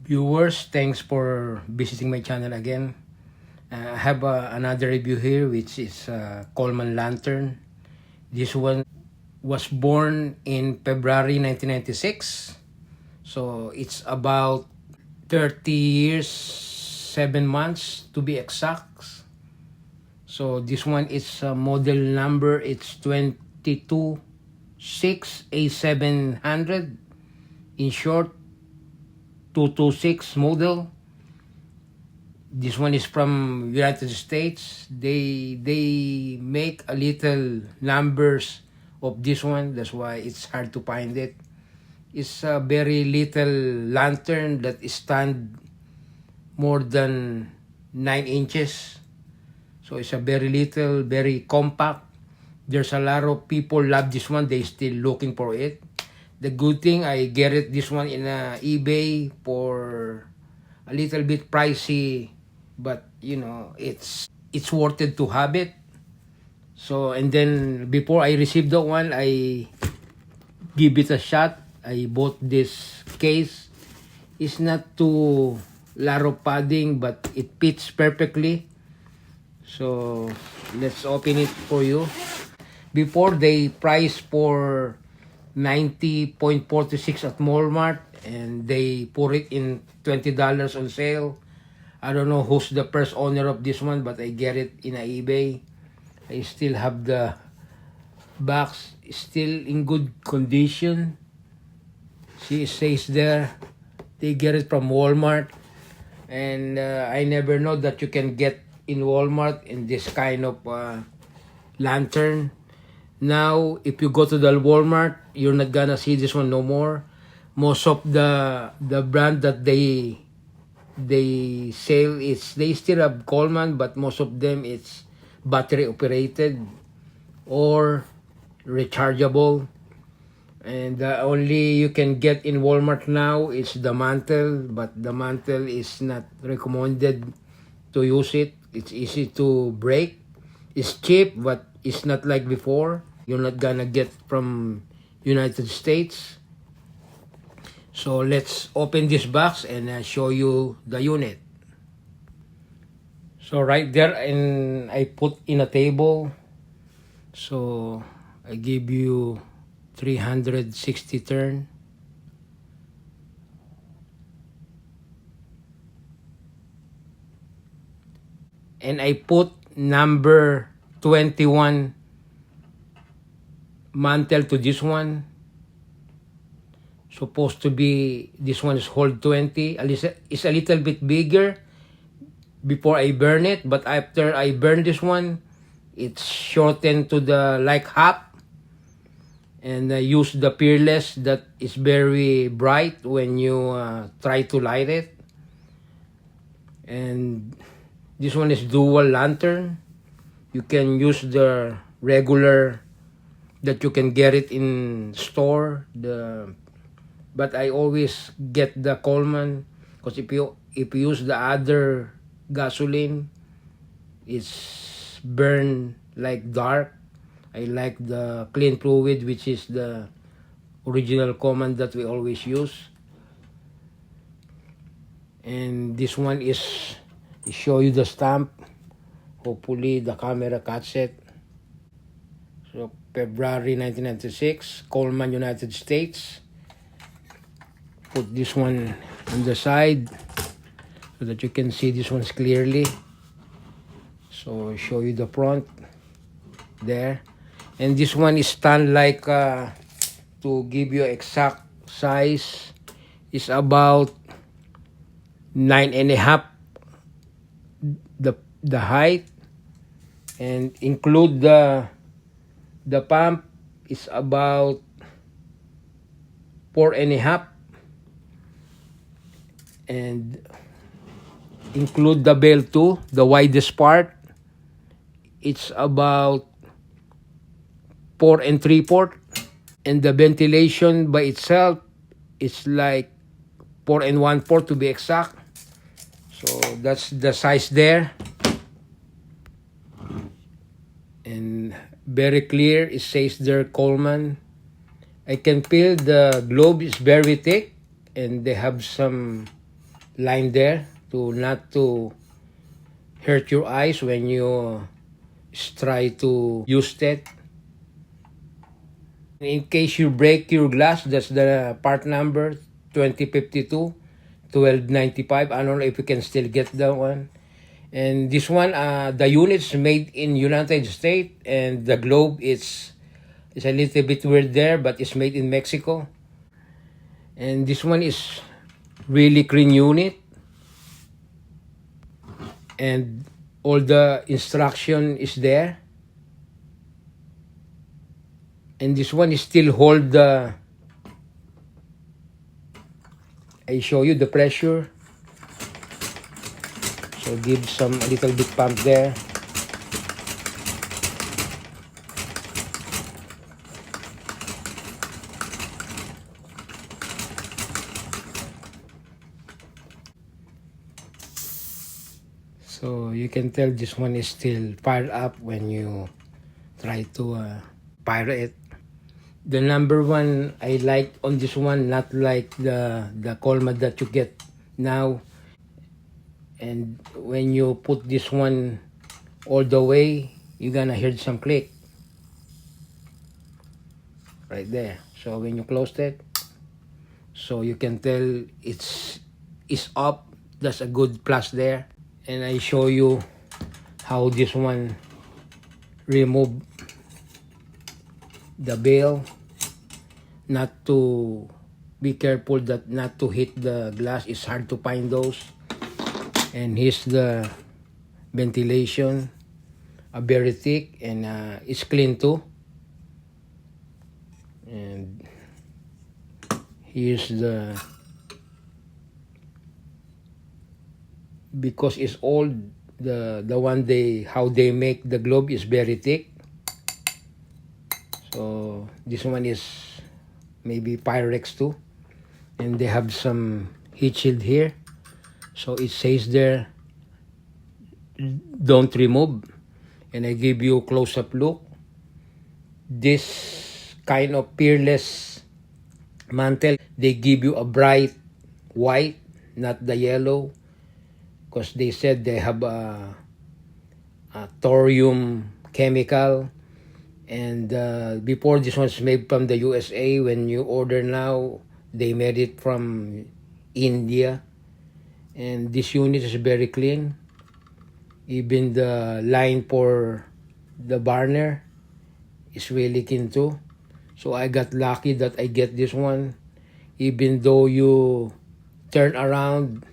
Viewers, thanks for visiting my channel again. I have another review here, which is Coleman Lantern. This one was born in February 1996. So it's about 30 years, 7 months to be exact. So this one is model number, it's 226A700. In short, 226 model. This one is from United States. They make a little numbers of this one. That's why it's hard to find it. It's a very little lantern that stand more than 9 inches. So it's a very little, very compact. There's a lot of people love this one. They still looking for it. The good thing, I get it this one in eBay for a little bit pricey, but you know, it's worth it to have it. So, and then before I received that one, I give it a shot. I bought this case. It's not too lot of padding, but it fits perfectly. So let's open it for you. Before, they priced for $90.46 at Walmart, and they put it in $20 on sale. I don't know who's the first owner of this one, but I get it in eBay. I still have the box, still in good condition. See, it says there they get it from Walmart, and I never know that you can get in Walmart in this kind of lantern. Now, if you go to the Walmart, you're not gonna see this one no more. Most of the brand that they sell, is they still have Coleman, but most of them it's battery operated or rechargeable. And the only you can get in Walmart now is the mantle, but the mantle is not recommended to use it. It's easy to break. It's cheap, but it's not like before. You're not gonna get from United States. So let's open this box and show you the unit. So right there, and I put in a table. So I give you 360 turn. And I put number 21 mantle to this one. Supposed to be, this one is hold 20. It's a little bit bigger before I burn it, but after I burn this one, it's shortened to the like half. And I use the Peerless that is very bright when you try to light it. And this one is dual lantern. You can use the regular that you can get it in store. But I always get the Coleman, because if you use the other gasoline, it's burn like dark. I like the clean fluid, which is the original Coleman that we always use. And this one is show you the stamp. Hopefully the camera catch it. So February 1996, Coleman, United States. Put this one on the side so that you can see this one's clearly. So show you the front there. And this one is stand like, to give you exact size, is about 9.5 the height, and include the pump is about 4.5, and include the bell too, the widest part, it's about 4 3/4, and the ventilation by itself is like 4 1/4 to be exact. So that's the size there. And very clear, it says there Coleman. I can feel the globe is very thick, and they have some line there to not to hurt your eyes when you try to use it. In case you break your glass, that's the part number 2052 1295. I don't know if you can still get that one. And this one, the unit's made in United States, and the globe is a little bit weird there, but it's made in Mexico. And this one is really clean unit, and all the instruction is there. And this one is still hold the, I show you the pressure. So give a little bit pump there. So you can tell this one is still fired up when you try to fire it. The number one I like on this one, not like the Colma that you get now. And when you put this one all the way, you're gonna hear some click right there. So when you close it, so you can tell it's up. That's a good plus there. And I show you how this one remove the bail. Not to be careful that not to hit the glass. It's hard to find those. And here's the ventilation, very thick, and it's clean too. And here's the, because it's old, the one how they make the globe is very thick. So this one is maybe Pyrex too, and they have some heat shield here. So it says there, don't remove. And I give you a close-up look. This kind of peerless mantle, they give you a bright white, not the yellow, because they said they have a thorium chemical. And before, this one's made from the USA. When you order now, they made it from India. And this unit is very clean. Even the line for the burner is really clean too. So I got lucky that I get this one. Even though you turn around,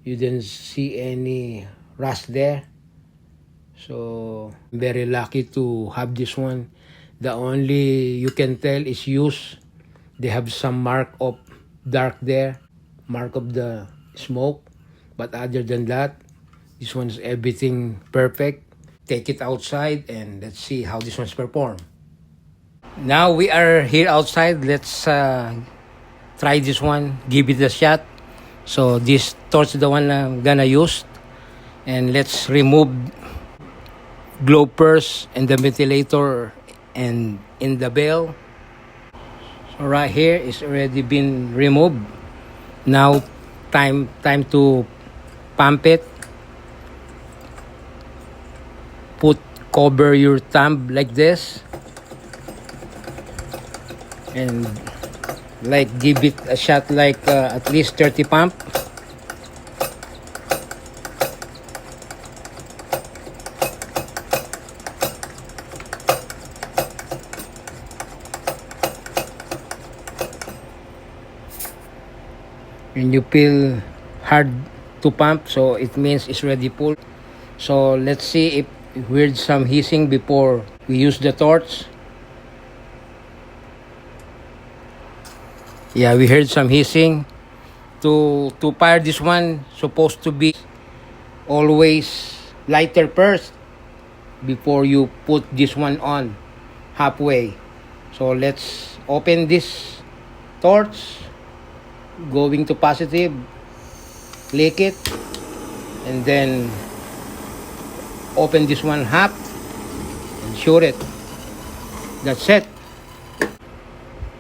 you didn't see any rust there. So I'm very lucky to have this one. The only you can tell is use. They have some mark of dark there, mark of the smoke. But other than that, this one's everything perfect. Take it outside and let's see how this one's perform. Now we are here outside. Let's try this one, give it a shot. So this torch is the one I'm gonna use. And let's remove globe first and the ventilator and in the bell. So right here is already been removed. Now time to pump it. Cover your thumb like this and like give it a shot like at least 30 pump. And you feel hard to pump, so it means it's ready full. So let's see if we heard some hissing before we use the torch. Yeah, we heard some hissing. To fire this one, supposed to be always lighter first before you put this one on halfway. So let's open this torch, going to positive, click it, and then open this one half and shoot it. That's it.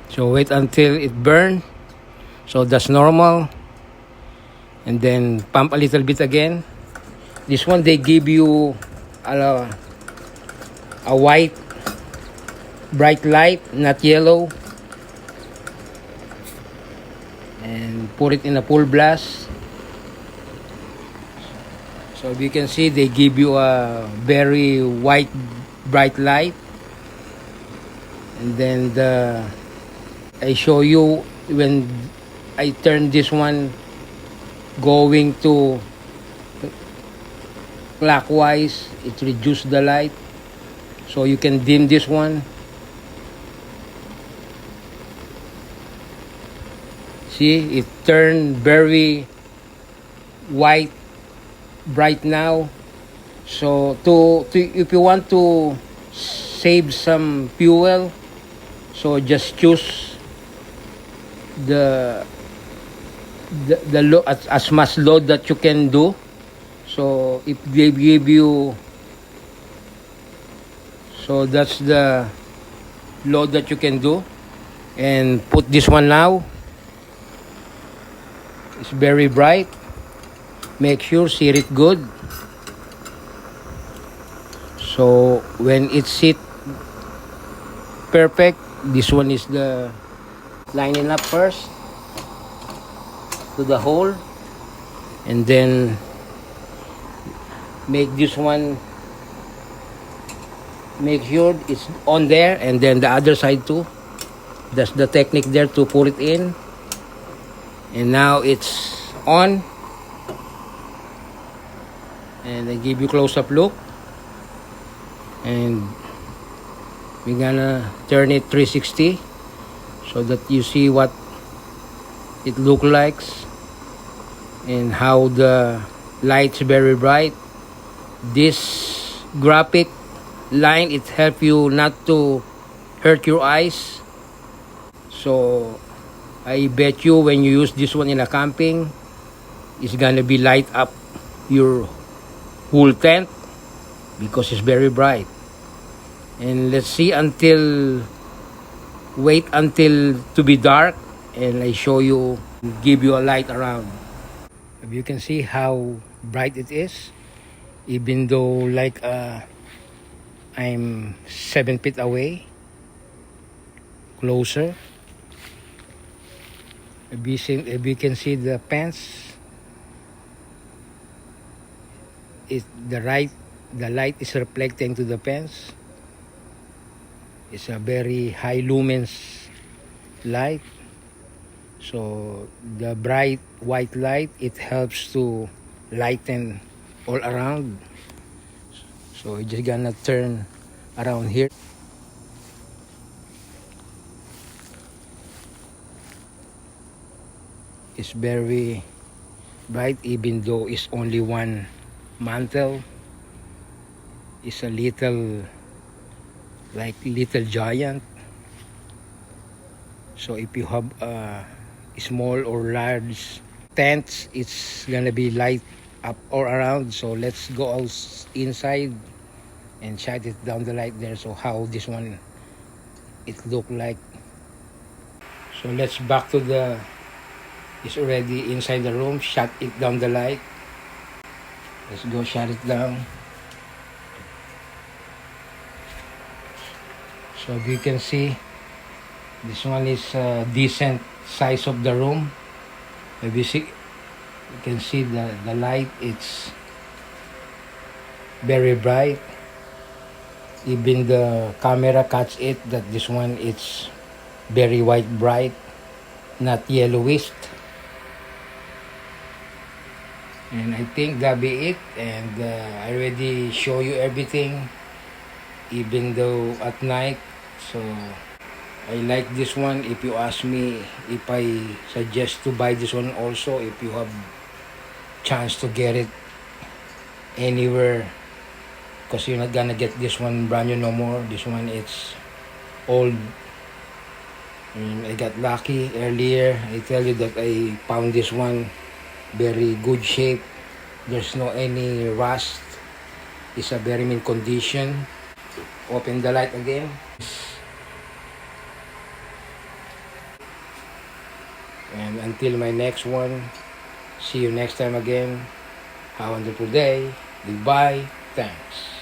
So wait until it burns. So that's normal. and then pump a little bit again. This one they give you a white bright light, not yellow, and put it in a full blast. So you can see they give you a very white bright light, and then I show you when I turn this one going to clockwise, it reduces the light, so you can dim this one. See, it turned very white bright now. So if you want to save some fuel, so just choose the load, as much load that you can do. So if they give you, so that's the load that you can do, and put this one now. It's very bright. Make sure sear it good. So when it's sit perfect, this one is the lining up first to the hole, and then make this one, make sure it's on there, and then the other side too. That's the technique there to pull it in. And now it's on, and I give you close-up look, and we're gonna turn it 360 so that you see what it look like and how the light's very bright. This graphic line, it help you not to hurt your eyes. So I bet you when you use this one in a camping, it's gonna be light up your whole tent because it's very bright. And let's see wait until to be dark, and I show you, give you a light around. You can see how bright it is, even though like I'm 7 feet away, closer. If you can see the fence, the light is reflecting to the fence. It's a very high lumens light. So the bright white light, it helps to lighten all around. So you're just gonna turn around here. It's very bright, even though it's only one mantle. It's a little, like little giant. So if you have a small or large tents, it's gonna be light up all around. So let's go out inside and shine it down the light there, so how this one it look like. So let's back to the, it's already inside the room. Shut it down the light. Let's go shut it down. So you can see, this one is a decent size of the room. Maybe see, you can see the light, it's very bright. Even the camera catch it that this one it's very white bright, not yellowish. And I think that'll be it. And I already show you everything, even though at night. So I like this one. If you ask me if I suggest to buy this one also, if you have chance to get it anywhere, because you're not gonna get this one brand new no more. This one it's old. And I got lucky earlier. I tell you that I found this one very good shape. There's no any rust. It's a very mint condition. Open the light again. And until my next one, See you next time again. Have a wonderful day. Goodbye. Thanks.